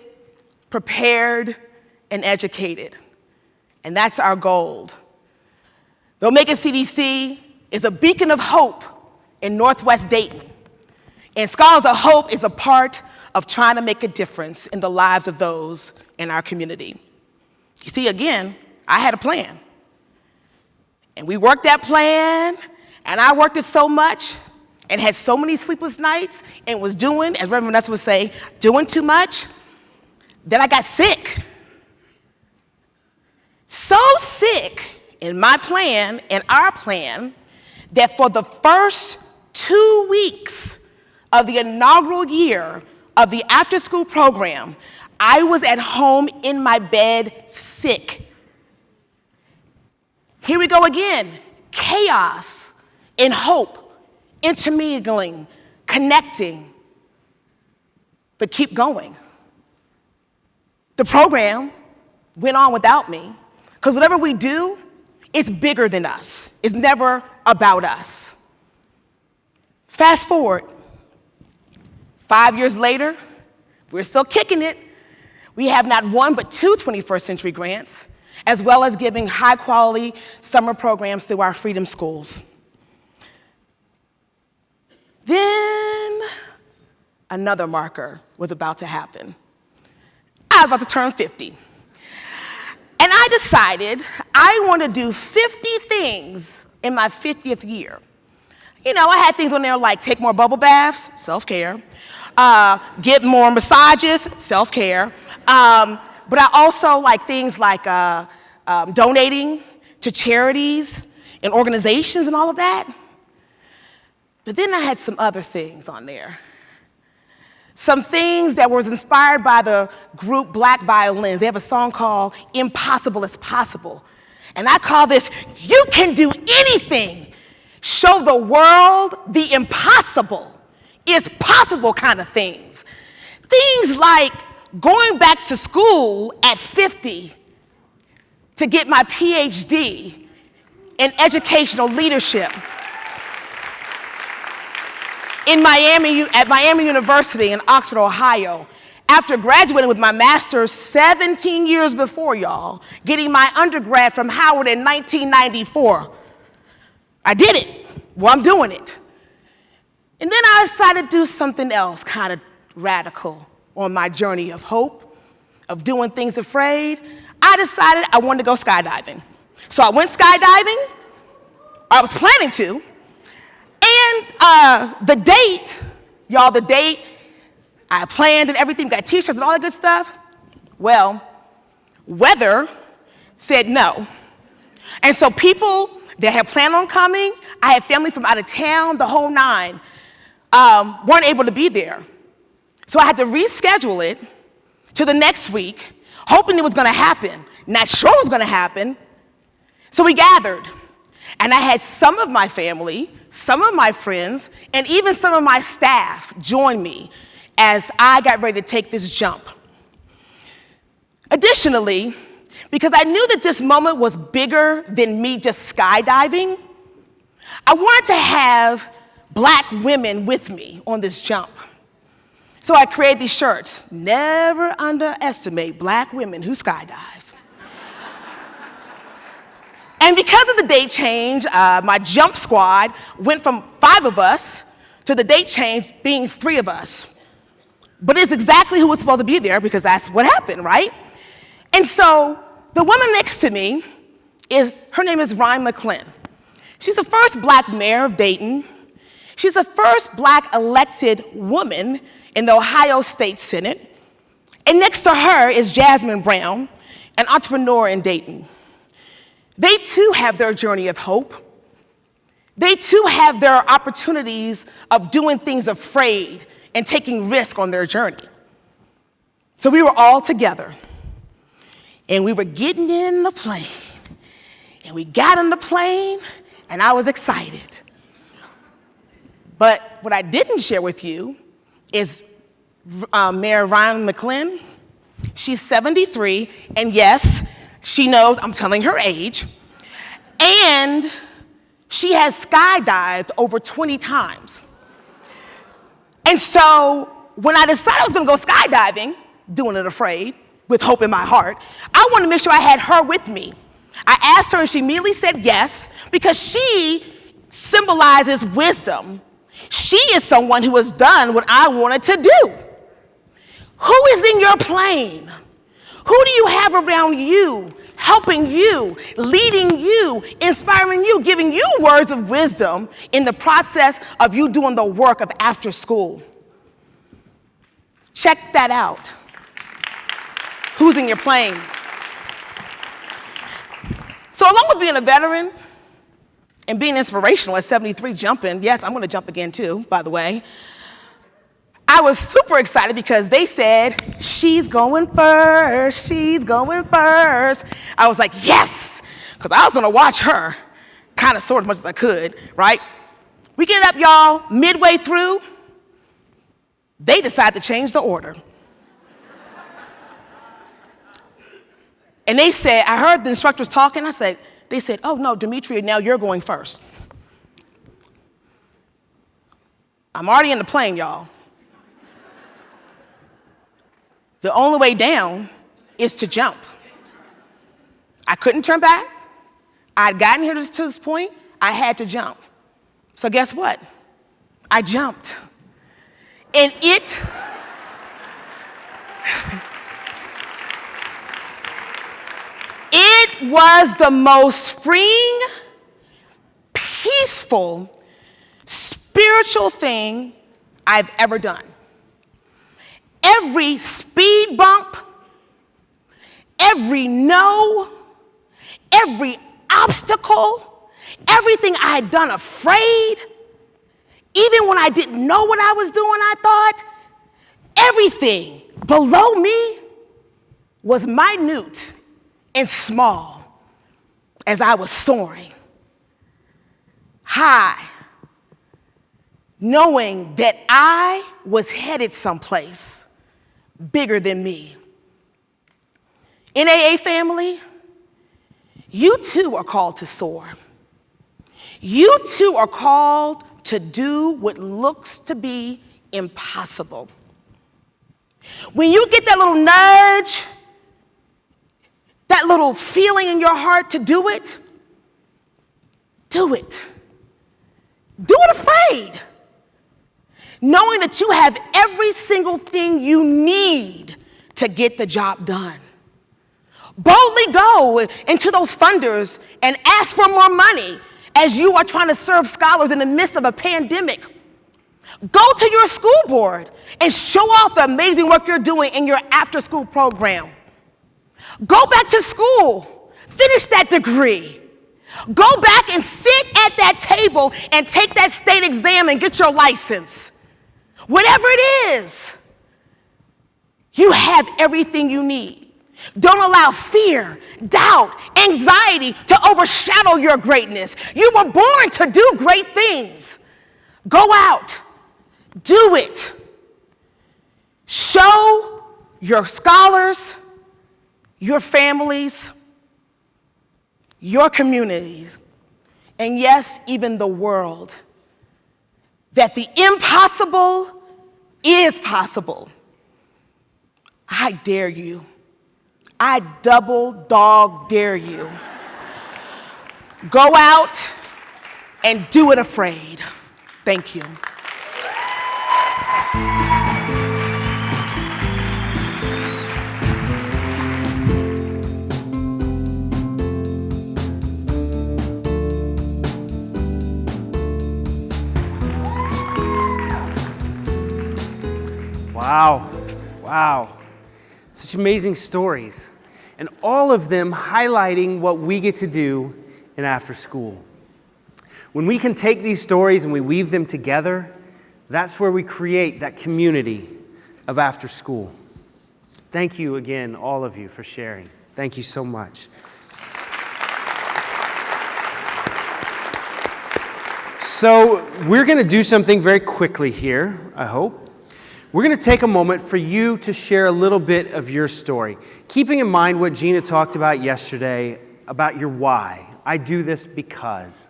prepared, and educated. And that's our goal. The Omega CDC is a beacon of hope in Northwest Dayton. And Scholars of Hope is a part of trying to make a difference in the lives of those in our community. You see, again, I had a plan. And we worked that plan, and I worked it so much and had so many sleepless nights and was doing, as Reverend Vanessa would say, doing too much, that I got sick. So sick in my plan, in our plan, that for the first 2 weeks of the inaugural year of the after-school program, I was at home in my bed sick. Here we go again, chaos and hope, intermingling, connecting, but keep going. The program went on without me, because whatever we do, it's bigger than us. It's never about us. Fast forward, 5 years later, we're still kicking it. We have not one but 2 21st Century grants, as well as giving high-quality summer programs through our freedom schools. Then another marker was about to happen. I was about to turn 50. And I decided I want to do 50 things in my 50th year. You know, I had things on there like take more bubble baths, self-care, get more massages, self-care, but I also like things like donating to charities and organizations and all of that. But then I had some other things on there. Some things that was inspired by the group Black Violins. They have a song called Impossible is Possible. And I call this, You Can Do Anything. Show the world the impossible. is possible kind of things. Things like going back to school at 50 to get my PhD in educational leadership at Miami University in Oxford, Ohio, after graduating with my master's 17 years before, y'all, getting my undergrad from Howard in 1994. I did it. Well, I'm doing it. And then I decided to do something else kind of radical on my journey of hope, of doing things afraid. I decided I wanted to go skydiving. So I went skydiving. I was planning to. And the date, I planned and everything, got t-shirts and all that good stuff. Well, weather said no. And so people that had planned on coming, I had family from out of town, the whole nine, weren't able to be there. So I had to reschedule it to the next week, hoping it was gonna happen. Not sure it was gonna happen. So we gathered. And I had some of my family, some of my friends, and even some of my staff join me as I got ready to take this jump. Additionally, because I knew that this moment was bigger than me just skydiving, I wanted to have Black women with me on this jump. So I created these shirts. Never underestimate Black women who skydive. And because of the date change, my jump squad went from 5 of us to the date change being 3 of us. But it's exactly who was supposed to be there because that's what happened, right? And so the woman next to me, her name is Ryan McClin. She's the first Black mayor of Dayton. She's the first Black elected woman in the Ohio State Senate. And next to her is Jasmine Brown, an entrepreneur in Dayton. They too have their journey of hope. They too have their opportunities of doing things afraid and taking risk on their journey. So we were all together, and we were getting in the plane, and we got on the plane, and I was excited. But what I didn't share with you is Mayor Ryan McClin. She's 73, and yes, she knows I'm telling her age, and she has skydived over 20 times. And so when I decided I was gonna go skydiving, doing it afraid, with hope in my heart, I wanted to make sure I had her with me. I asked her and she immediately said yes, because she symbolizes wisdom. She is someone who has done what I wanted to do. Who is in your plane? Who do you have around you, helping you, leading you, inspiring you, giving you words of wisdom in the process of you doing the work of after school? Check that out. Who's in your plane? So along with being a veteran and being inspirational at 73 jumping, yes, I'm gonna jump again too, by the way, I was super excited because they said, she's going first, she's going first. I was like, yes, because I was gonna watch her, kind of sort as much as I could, right? We get up, y'all, midway through, they decide to change the order. And they said, I heard the instructors talking, they said, oh no, Demetria, now you're going first. I'm already in the plane, y'all. The only way down is to jump. I couldn't turn back. I'd gotten here to this point, I had to jump. So guess what? I jumped. And it was the most freeing, peaceful, spiritual thing I've ever done. Every speed bump, every no, every obstacle, everything I had done afraid, even when I didn't know what I was doing, I thought, everything below me was minute and small as I was soaring high knowing that I was headed someplace bigger than me. NAA family, you too are called to soar. You too are called to do what looks to be impossible. When you get that little nudge, that little feeling in your heart to do it, do it. Do it afraid, knowing that you have every single thing you need to get the job done. Boldly go into those funders and ask for more money as you are trying to serve scholars in the midst of a pandemic. Go to your school board and show off the amazing work you're doing in your after-school program. Go back to school, finish that degree. Go back and sit at that table and take that state exam and get your license. Whatever it is, you have everything you need. Don't allow fear, doubt, anxiety to overshadow your greatness. You were born to do great things. Go out, do it. Show your scholars, your families, your communities, and yes, even the world, that the impossible is possible. I dare you. I double dog dare you. Go out and do it afraid. Thank you. Wow, wow. Such amazing stories. And all of them highlighting what we get to do in after school. When we can take these stories and we weave them together, that's where we create that community of after school. Thank you again, all of you, for sharing. Thank you so much. So we're going to do something very quickly here, I hope. We're going to take a moment for you to share a little bit of your story, keeping in mind what Gina talked about yesterday about your why. I do this because.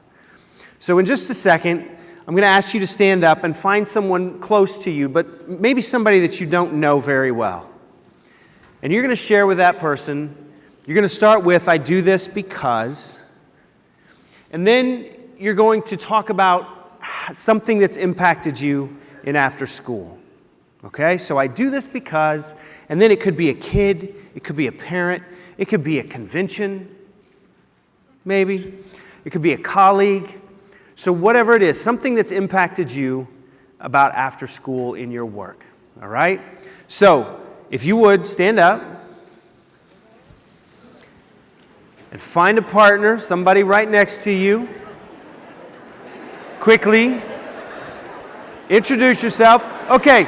So in just a second, I'm going to ask you to stand up and find someone close to you, but maybe somebody that you don't know very well. And you're going to share with that person. You're going to start with, I do this because. And then you're going to talk about something that's impacted you in after school. Okay, so I do this because, and then it could be a kid, it could be a parent, it could be a convention, maybe. It could be a colleague. So whatever it is, something that's impacted you about after school in your work. All right? So if you would, stand up and find a partner, somebody right next to you. Quickly. Introduce yourself. Okay.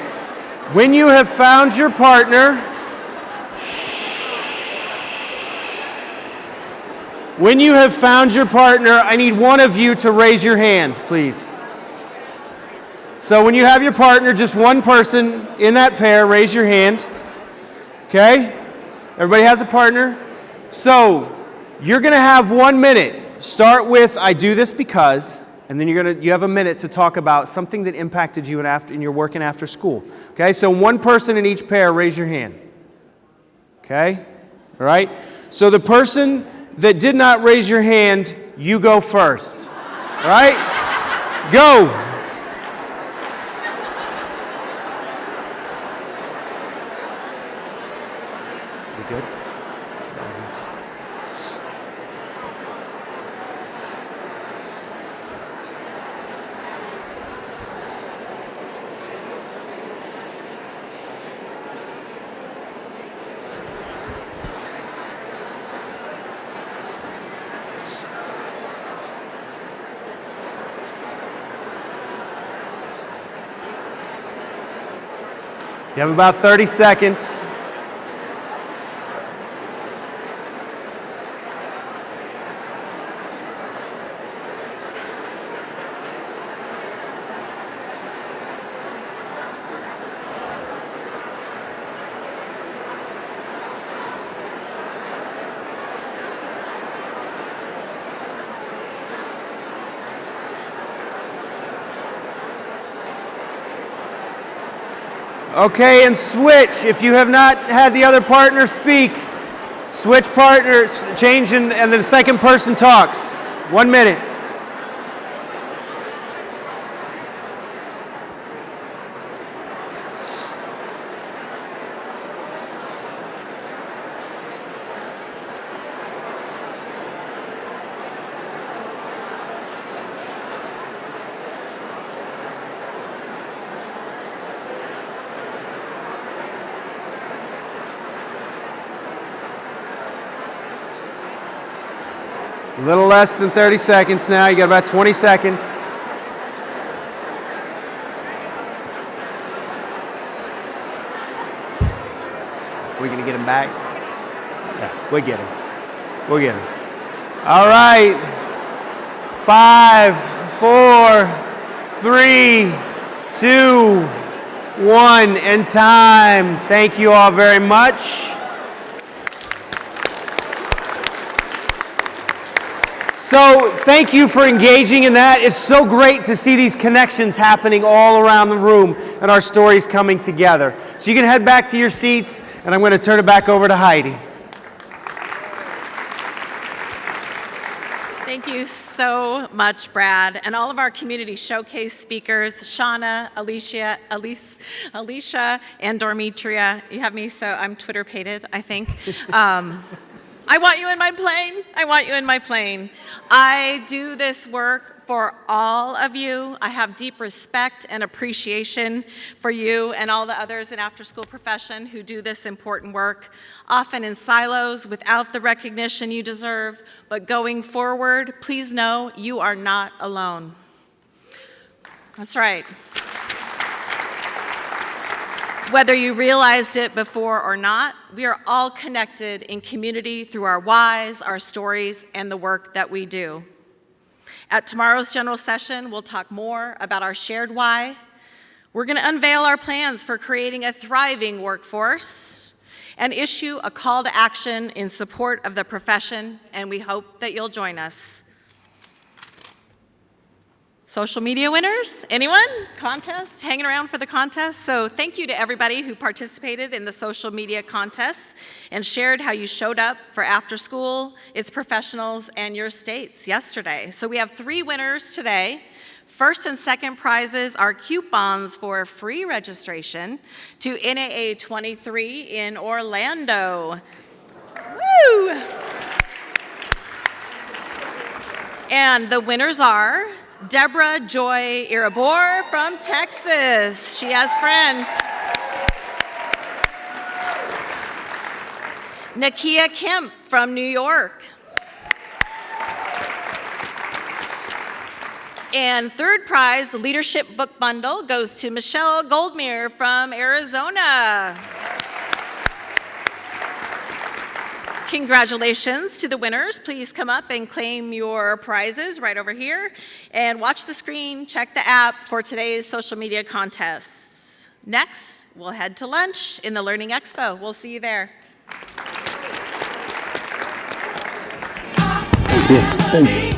When you have found your partner, when you have found your partner, I need one of you to raise your hand, please. So when you have your partner, just one person in that pair, raise your hand. Okay? Everybody has a partner? So you're going to have 1 minute. Start with, I do this because, and then you have a minute to talk about something that impacted you in your work and after school. Okay, so one person in each pair, raise your hand. Okay, all right. So the person that did not raise your hand, you go first. All right, go. You good? You have about 30 seconds. Okay, and switch. If you have not had the other partner speak, switch partners, change, and then the second person talks. 1 minute. A little less than 30 seconds now. You got about 20 seconds. We're going to get him back? Yeah, we'll get him. We'll get him. All right. 5, 4, 3, 2, 1, and time. Thank you all very much. So thank you for engaging in that. It's so great to see these connections happening all around the room and our stories coming together. So you can head back to your seats, and I'm going to turn it back over to Heidi. Thank you so much, Brad, and all of our community showcase speakers, Shauna, Alicia, and Dormitria. You have me, so I'm Twitter-pated, I think. I want you in my plane. I want you in my plane. I do this work for all of you. I have deep respect and appreciation for you and all the others in after-school profession who do this important work, often in silos without the recognition you deserve. But going forward, please know you are not alone. That's right. Whether you realized it before or not, we are all connected in community through our whys, our stories, and the work that we do. At tomorrow's general session, we'll talk more about our shared why. We're going to unveil our plans for creating a thriving workforce and issue a call to action in support of the profession, and we hope that you'll join us. Social media winners? Anyone? Contest? Hanging around for the contest? So thank you to everybody who participated in the social media contests and shared how you showed up for after school, its professionals, and your states yesterday. So we have 3 winners today. First and second prizes are coupons for free registration to NAA22 in Orlando. Woo! And the winners are Deborah Joy Irabor from Texas. She has friends. Nakia Kemp from New York. And third prize, the Leadership Book Bundle, goes to Michelle Goldmere from Arizona. Congratulations to the winners. Please come up and claim your prizes right over here. And watch the screen, check the app for today's social media contests. Next, we'll head to lunch in the Learning Expo. We'll see you there. Thank you.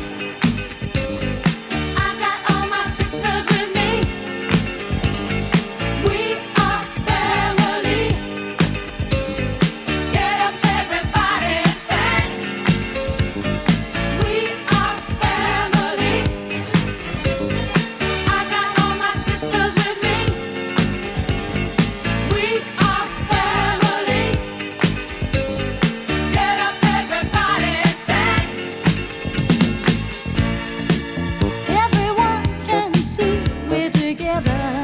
Together